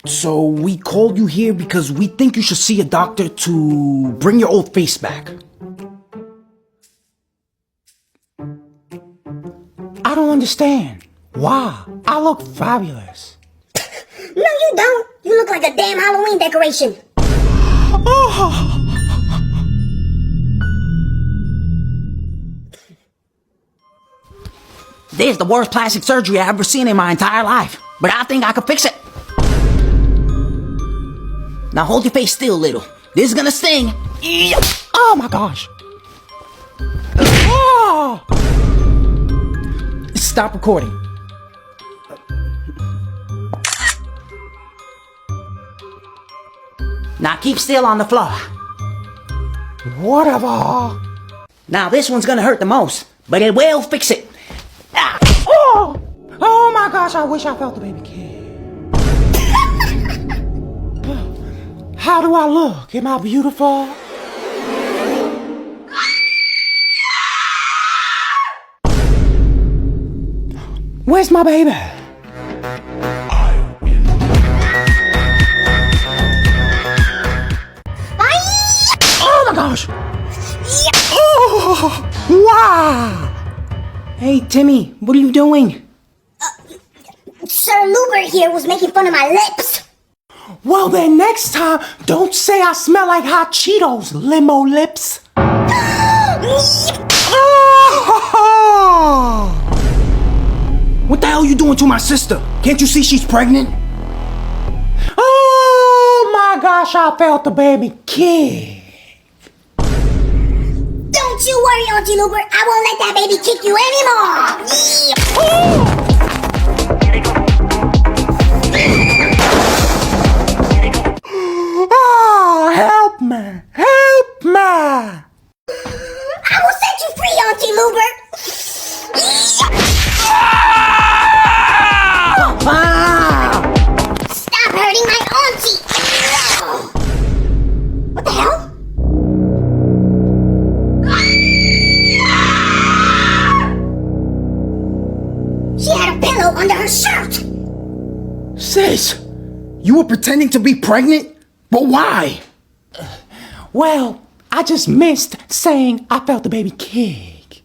So we called you here because we think you should see a doctor to bring your old face back. I don't understand. Why? I look fabulous. No, you don't. You look like a damn Halloween decoration. This is the worst plastic surgery I've ever seen in my entire life, but I think I can fix it. Now hold your face still, little. This is gonna sting. Oh my gosh. Oh! Stop recording. Now keep still on the floor. Whatever. Now this one's gonna hurt the most, but it will fix it. Ah. Oh! Oh my gosh, I wish I felt the baby kid. How do I look? Am I beautiful? Where's my baby? Oh my gosh! Oh, wow! Hey Timmy, what are you doing? Sir Luber here was making fun of my lips. Well then next time, don't say I smell like hot Cheetos, limo lips. Oh! What the hell are you doing to my sister? Can't you see she's pregnant? Oh my gosh, I felt the baby kid. Don't you worry, Auntie Luber. I won't let that baby kick you anymore. Oh, help me! Help me! I will set you free, Auntie Luber. Stop hurting my auntie. What the hell? She had a pillow under her shirt. Sis, you were pretending to be pregnant? But why? Well, I just missed saying I felt the baby kick.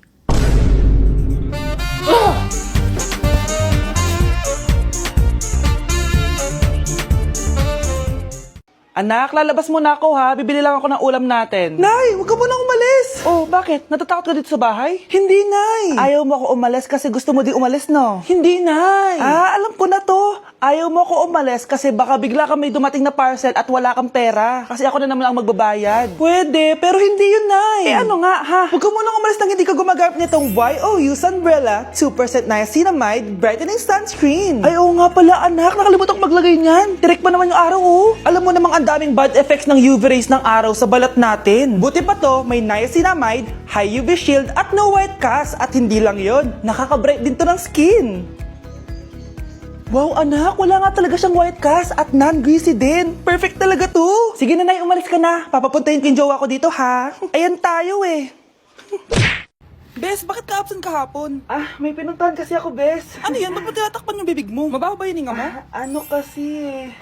Anak, lalabas muna ako ha. Bibili lang ako ng ulam natin. Nay, huwag ka munang umalis. Oh, bakit? Natatakot ka dito sa bahay? Hindi, Nay. Ayaw mo ako umalis kasi gusto mo di umalis, no? Hindi, Nay. Ah, alam ko na to. Ayaw mo ako umalis kasi baka bigla ka may dumating na parcel at wala kang pera. Kasi ako na naman ang magbabayad. Pwede, pero hindi yun, Nay. Eh ano nga, ha? Huwag ka munang umalis nang hindi ka gumagamit nitong YOU Sunbrella 2% Niacinamide Brightening Sunscreen. Ay, oo nga pala, anak. Nakalimutan ko maglagay niyan. Direct pa naman yung araw, oh. Alam mo namang ang daming bad effects ng UV rays ng araw sa balat natin. Buti pa to, may niacinamide, high UV shield at no white cast. At hindi lang yon, nakaka-bright din to ng skin. Wow, anak, wala nga talaga siyang white cast at non-greasy din. Perfect talaga to. Sige na, Nay, umalis ka na. Papapuntahin ko yung jowa ko dito, ha? Ayan tayo, eh. Bes, bakit ka absent kahapon? Ah, may pinuntahan kasi ako, Bes. Ano yan? Ba't mo tinatakpan yung bibig mo? Mabaho ba yung hininga mo? Ano kasi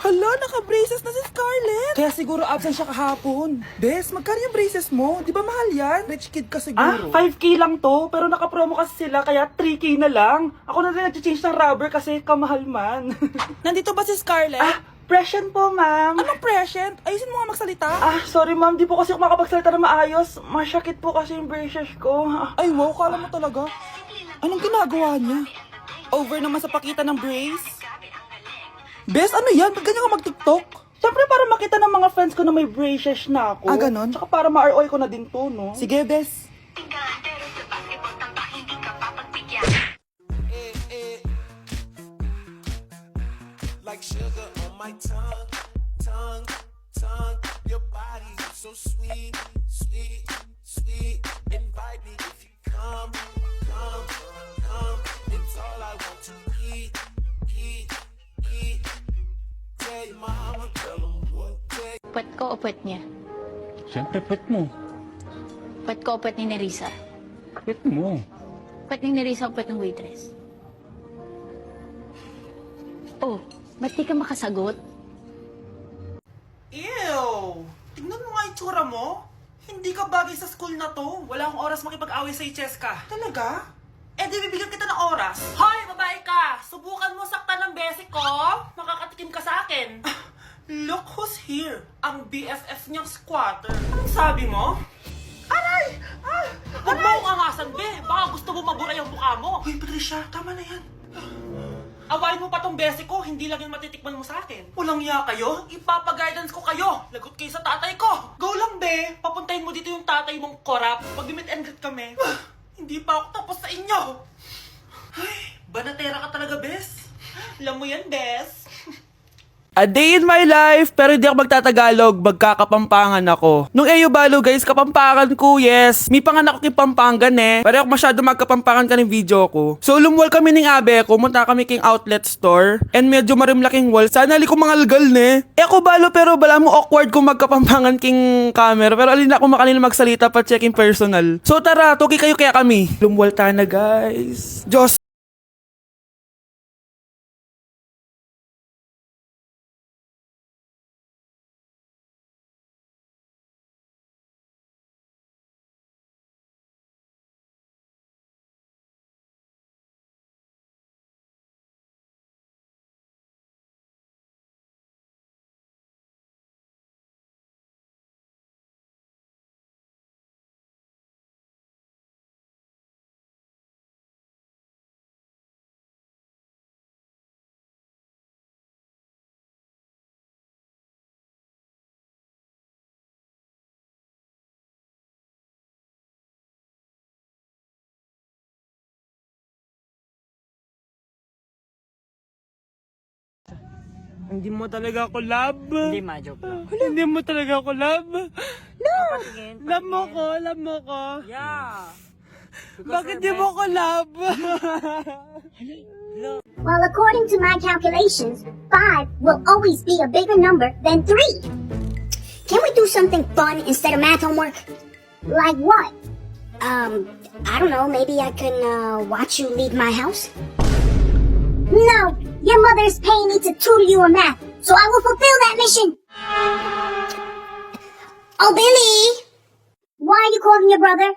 Hala, naka-braces na si Scarlett. Kaya siguro absent siya kahapon. Bes, magkano yung braces mo? Di ba mahal yan? Rich kid ka siguro. 5K lang to, pero naka-promo kasi sila, kaya 3K na lang. Ako na rin nag-change ng rubber kasi kamahal man. Nandito ba si Scarlett? Present po, ma'am. Anong present? Ayusin mo nga magsalita. Sorry ma'am, di po kasi ako makapagsalita na maayos. Masyakit po kasi yung braces ko. Ay, wow, kala mo talaga. Anong ginagawa niya? Over naman sa pakita ng brace? Bes, ano yan? Ba't ganyan ka mag-tiktok? Siyempre para makita ng mga friends ko na may braces na ako. Ganon? Tsaka para ma-ROI ko na din to, no? Sige, Bes. Like sugar on my tongue, tongue, tongue. Your body is so sweet, sweet, sweet. Invite me if you come, come, come. It's all I want to eat, eat, eat. Tell your mama, tell them what they. Pwet ko o pwet niya? Siyempre, pet mo. Pwet ko o pwet ni Nerissa? Pet mo. Pwet ni Nerissa o pwet ng waitress? Oh, ba't di ka makasagot? itsura mo? Hindi ka bagay sa school na to. Wala akong oras makipag-away sa Cheska. Talaga? Eh di bibigyan kita ng oras. Hoy, babae ka! Subukan mo saktan ng basic ko. Makakatikim ka sa akin. Look who's here. Ang BFF niyang squatter. Anong sabi mo? Aray! Huwag mo akong angasan, be. Baka gusto mo mabura yung mukha mo. Hoy, Patricia, tama na yan. Awayin mo pa tong basic ko, hindi lang yung matitikman mo sa akin. Walang iya kayo, ipapag-guidance ko kayo. Lagot kayo sa tatay ko. Go lang, be. Papuntahin mo dito yung tatay mong korap. Pag-meet and greet kami. Hindi pa ako tapos sa inyo. Ay, banatera ka talaga, bes. Alam mo yan, bes. A day in my life, pero hindi ako magtatagalog, magkakapampangan ako. Nung Eyo Balo guys, kapampangan ko, yes. May panganak ko kay Pampangan eh. Pero ako masyado magkapampangan ka ng video ko. So lumwal kami ng abe ko, munta kami king outlet store. And medyo marimlaking wall. Sana ali ko mangalgal ne. Eh ako Balo, pero bala mo awkward kung magkapampangan king camera. Pero alin ako makanila magsalita pa checking personal. So tara, tuki kayo kaya kami. Lumwal tayo na guys. Diyos. Hindi mo talaga ako love. Hindi, ma-joke lang. Hindi mo talaga ako love. Love mo ko, love mo ko. Yeah. Bakit di mo ko love? Well, according to my calculations, 5 will always be a bigger number than 3. Can we do something fun instead of math homework? Like what? I don't know, maybe I can watch you leave my house? No! Your mother is paying me to tutor you in math, so I will fulfill that mission! Oh, Billy! Why are you calling your brother?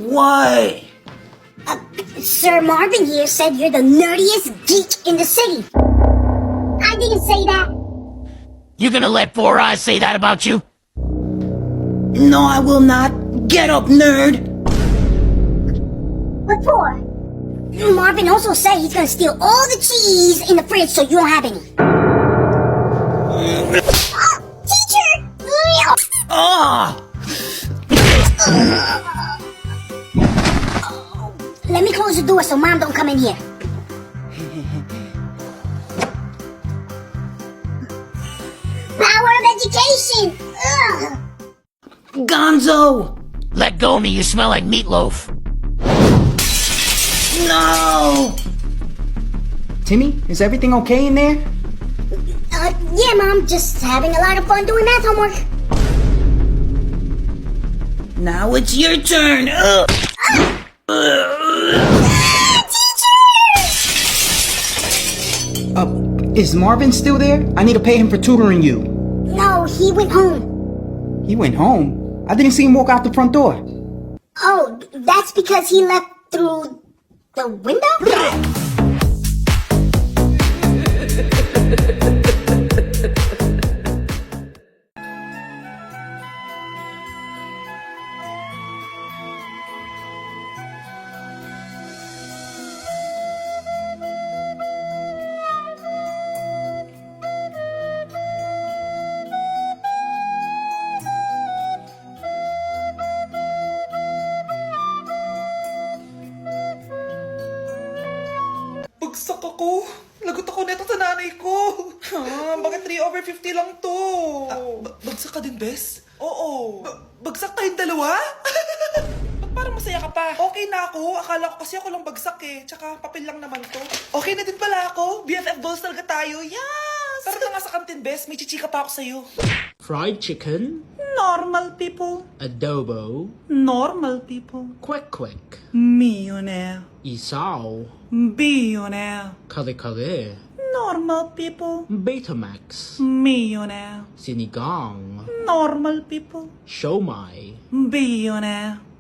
What? Sir Marvin here said you're the nerdiest geek in the city. I didn't say that. You gonna let Four Eyes say that about you? No, I will not. Get up, nerd. What for? Marvin also said he's gonna steal all the cheese in the fridge so you don't have any. Teacher! Ah! Let me close the door so Mom don't come in here. Power of education! Ugh. Gonzo! Let go of me, you smell like meatloaf. No! Timmy, is everything okay in there? Yeah, Mom, just having a lot of fun doing math homework. Now it's your turn. Is Marvin still there? I need to pay him for tutoring you. No, he went home. He went home. I didn't see him walk out the front door. Oh, that's because he left through the window? Bagsak ako. Lagot ako neto sa nanay ko. Bakit 3/50 lang to? Bagsak ka din, bes? Oo. Bagsak tayong dalawa? Ba't parang masaya ka pa? Okay na ako. Akala ko kasi ako lang bagsak eh. Tsaka papel lang naman to. Okay na din pala ako. BFF goals talaga tayo. Yes! Tara na nga sa kantin, bes. May chichika pa ako sa'yo. Fried chicken, Normal people. adobo, Normal people. quick, Millionaire. isaw, Billionaire. kare kare, Normal people. Betamax. Millionaire. Sinigang. Normal people. Siomai. Billionaire.